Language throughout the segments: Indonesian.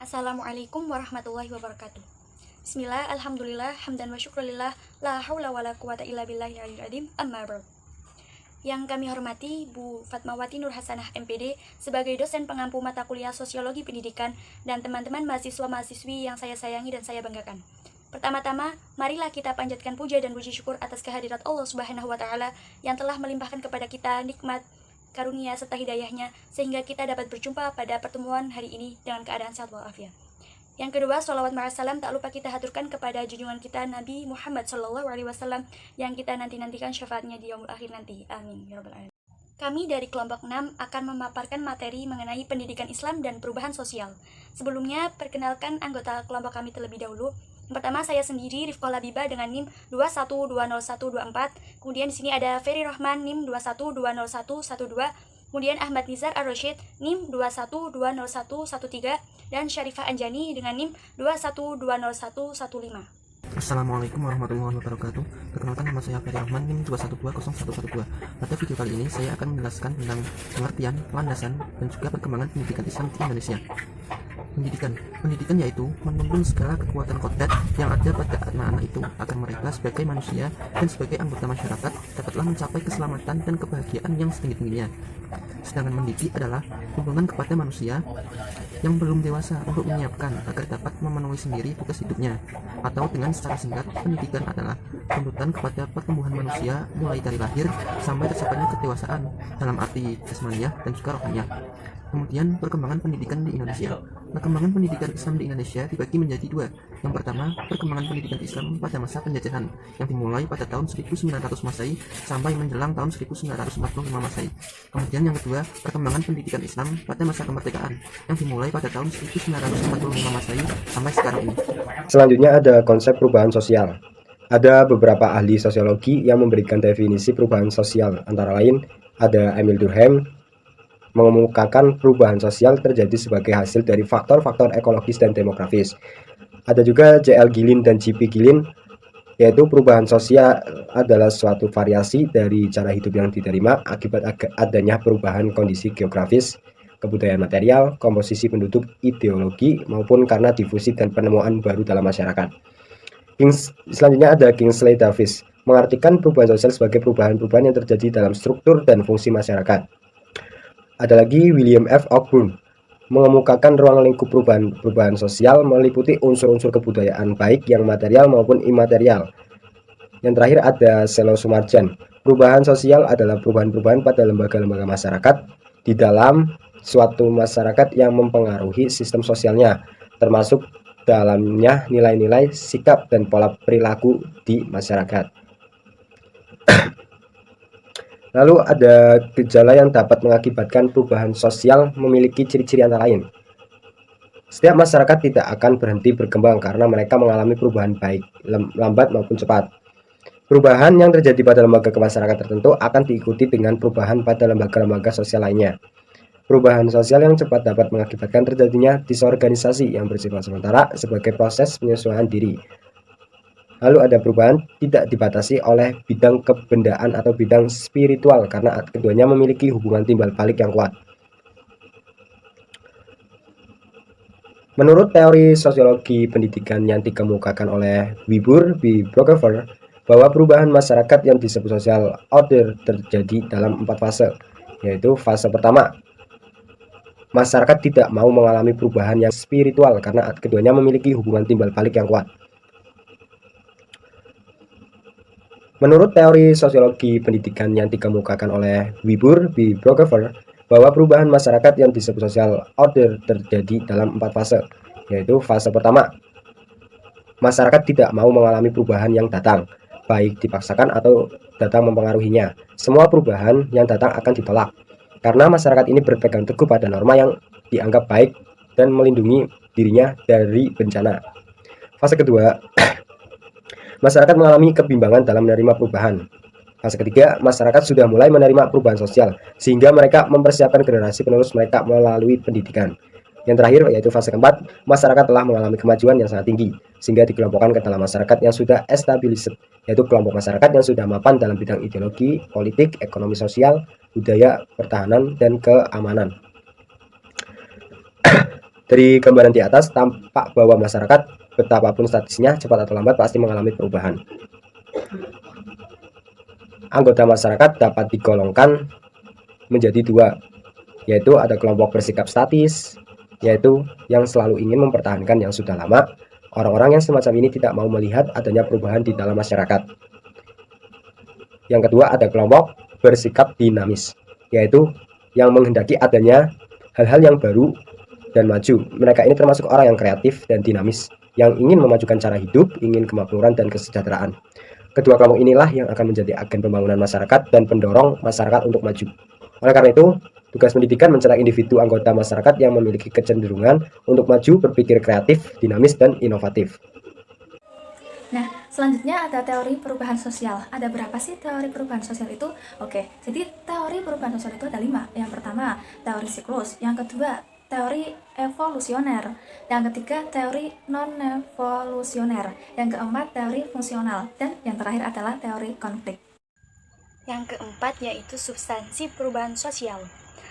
Assalamualaikum warahmatullahi wabarakatuh. Bismillah, alhamdulillah, hamdan wa syukurillah, la haula wa la quwata illa billahi al-aliyyil azim, amma ba'd. Yang kami hormati Bu Fatmawati Nur Hasanah MPD sebagai dosen pengampu mata kuliah Sosiologi Pendidikan dan teman-teman mahasiswa-mahasiswi yang saya sayangi dan saya banggakan. Pertama-tama, marilah kita panjatkan puja dan puji syukur atas kehadirat Allah Subhanahu wa taala yang telah melimpahkan kepada kita nikmat karunia serta hidayahnya sehingga kita dapat berjumpa pada pertemuan hari ini dengan keadaan sehat walafiat. Yang kedua, sholawat ma'assalam tak lupa kita haturkan kepada junjungan kita Nabi Muhammad SAW yang kita nanti-nantikan syafaatnya di yaumul akhir nanti. Amin ya rabbal alamin. Kami dari kelompok 6 akan memaparkan materi mengenai pendidikan Islam dan perubahan sosial. Sebelumnya, perkenalkan anggota kelompok kami terlebih dahulu. Yang pertama, saya sendiri Rifqah Labibah dengan NIM 21201224. Kemudian di sini ada Ferry Rahman NIM 21201112. Kemudian Ahmad Nizar Ar-Rasyid NIM 21201113 dan Syarifah Anjani dengan NIM 21201115. Assalamualaikum warahmatullahi wabarakatuh. Perkenalkan, nama saya Ferry Rahman NIM 21201112. Pada video kali ini saya akan menjelaskan tentang pengertian, landasan, dan juga perkembangan pendidikan Islam di Indonesia. Pendidikan yaitu menuntun segala kekuatan kodrat yang ada pada anak-anak itu agar mereka sebagai manusia dan sebagai anggota masyarakat dapatlah mencapai keselamatan dan kebahagiaan yang setinggi-tingginya. Sedangkan mendidik adalah hubungan kepada manusia yang belum dewasa untuk menyiapkan agar dapat memenuhi sendiri tugas hidupnya. Atau dengan secara singkat, pendidikan adalah tuntutan kepada pertumbuhan manusia mulai dari lahir sampai tercapainya kedewasaan dalam arti jasmaniah dan juga rohaniah. Kemudian perkembangan pendidikan di Indonesia. Perkembangan pendidikan Islam di Indonesia dibagi menjadi dua. Yang pertama, perkembangan pendidikan Islam pada masa penjajahan yang dimulai pada tahun 1900 Masehi sampai menjelang tahun 1945 Masehi. Kemudian yang kedua, perkembangan pendidikan Islam pada masa kemerdekaan yang dimulai pada tahun 1945 Masehi sampai sekarang ini. Selanjutnya ada konsep perubahan sosial. Ada beberapa ahli sosiologi yang memberikan definisi perubahan sosial, antara lain ada Emil Durkheim mengemukakan perubahan sosial terjadi sebagai hasil dari faktor-faktor ekologis dan demografis. Ada juga J.L. Gillin dan J.P. Gillin, yaitu perubahan sosial adalah suatu variasi dari cara hidup yang diterima akibat adanya perubahan kondisi geografis, kebudayaan material, komposisi penduduk, ideologi, maupun karena difusi dan penemuan baru dalam masyarakat. Selanjutnya ada Kingsley Davis, mengartikan perubahan sosial sebagai perubahan-perubahan yang terjadi dalam struktur dan fungsi masyarakat. Ada lagi William F. Ogburn, mengemukakan ruang lingkup perubahan sosial meliputi unsur-unsur kebudayaan baik yang material maupun imaterial. Yang terakhir ada Selo Sumarjan, perubahan sosial adalah perubahan-perubahan pada lembaga-lembaga masyarakat di dalam suatu masyarakat yang mempengaruhi sistem sosialnya, termasuk dalamnya nilai-nilai, sikap, dan pola perilaku di masyarakat. Lalu ada gejala yang dapat mengakibatkan perubahan sosial memiliki ciri-ciri antara lain. Setiap masyarakat tidak akan berhenti berkembang karena mereka mengalami perubahan baik lambat maupun cepat. Perubahan yang terjadi pada lembaga masyarakat tertentu akan diikuti dengan perubahan pada lembaga-lembaga sosial lainnya. Perubahan sosial yang cepat dapat mengakibatkan terjadinya disorganisasi yang bersifat sementara sebagai proses penyesuaian diri. Lalu ada perubahan tidak dibatasi oleh bidang kebendaan atau bidang spiritual karena keduanya memiliki hubungan timbal balik yang kuat. Menurut teori sosiologi pendidikan yang dikemukakan oleh Wilbur B. Brockever, bahwa perubahan masyarakat yang disebut social order terjadi dalam 4 fase, yaitu fase pertama, masyarakat tidak mau mengalami perubahan yang spiritual karena keduanya memiliki hubungan timbal balik yang kuat. Menurut teori sosiologi pendidikan yang dikemukakan oleh Wilbur B. Brockever, bahwa perubahan masyarakat yang disebut social order terjadi dalam 4 fase, yaitu fase pertama, masyarakat tidak mau mengalami perubahan yang datang, baik dipaksakan atau datang mempengaruhinya. Semua perubahan yang datang akan ditolak, karena masyarakat ini berpegang teguh pada norma yang dianggap baik dan melindungi dirinya dari bencana. Fase kedua, masyarakat mengalami kebimbangan dalam menerima perubahan. Fase ketiga, masyarakat sudah mulai menerima perubahan sosial, sehingga mereka mempersiapkan generasi penerus mereka melalui pendidikan. Yang terakhir, yaitu fase keempat, masyarakat telah mengalami kemajuan yang sangat tinggi, sehingga dikelompokkan ke dalam masyarakat yang sudah established, yaitu kelompok masyarakat yang sudah mapan dalam bidang ideologi, politik, ekonomi sosial, budaya, pertahanan, dan keamanan. Dari gambaran di atas tampak bahwa masyarakat betapapun statusnya cepat atau lambat pasti mengalami perubahan. Anggota masyarakat dapat digolongkan menjadi dua, yaitu ada kelompok bersikap statis, yaitu yang selalu ingin mempertahankan yang sudah lama. Orang-orang yang semacam ini tidak mau melihat adanya perubahan di dalam masyarakat. Yang kedua ada kelompok bersikap dinamis, yaitu yang menghendaki adanya hal-hal yang baru dan maju. Mereka ini termasuk orang yang kreatif dan dinamis, yang ingin memajukan cara hidup, ingin kemakmuran dan kesejahteraan. Kedua kelompok inilah yang akan menjadi agen pembangunan masyarakat dan pendorong masyarakat untuk maju. Oleh karena itu, tugas pendidikan mencetak individu anggota masyarakat yang memiliki kecenderungan untuk maju, berpikir kreatif, dinamis, dan inovatif. Nah, selanjutnya ada teori perubahan sosial. Ada berapa sih teori perubahan sosial itu? Oke, jadi teori perubahan sosial itu ada 5. Yang pertama, teori siklus. Yang kedua, teori evolusioner. Yang ketiga, teori non-evolusioner. Yang keempat, teori fungsional. Dan yang terakhir adalah teori konflik. Yang keempat yaitu substansi perubahan sosial.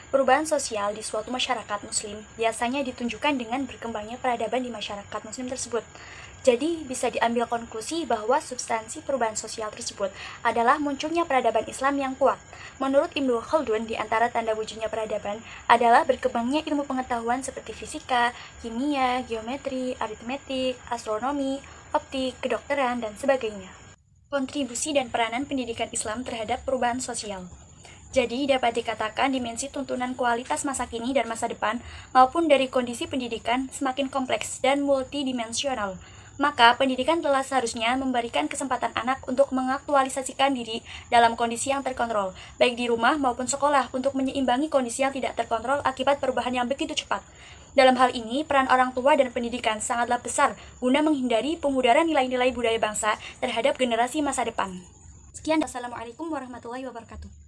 Perubahan sosial di suatu masyarakat muslim biasanya ditunjukkan dengan berkembangnya peradaban di masyarakat muslim tersebut. Jadi, bisa diambil konklusi bahwa substansi perubahan sosial tersebut adalah munculnya peradaban Islam yang kuat. Menurut Ibnu Khaldun, di antara tanda wujudnya peradaban adalah berkembangnya ilmu pengetahuan seperti fisika, kimia, geometri, aritmetik, astronomi, optik, kedokteran, dan sebagainya. Kontribusi dan peranan pendidikan Islam terhadap perubahan sosial. Jadi, dapat dikatakan dimensi tuntunan kualitas masa kini dan masa depan maupun dari kondisi pendidikan semakin kompleks dan multidimensional. Maka, pendidikan telah seharusnya memberikan kesempatan anak untuk mengaktualisasikan diri dalam kondisi yang terkontrol, baik di rumah maupun sekolah, untuk menyeimbangi kondisi yang tidak terkontrol akibat perubahan yang begitu cepat. Dalam hal ini, peran orang tua dan pendidikan sangatlah besar guna menghindari pemudaran nilai-nilai budaya bangsa terhadap generasi masa depan. Sekian, wassalamualaikum warahmatullahi wabarakatuh.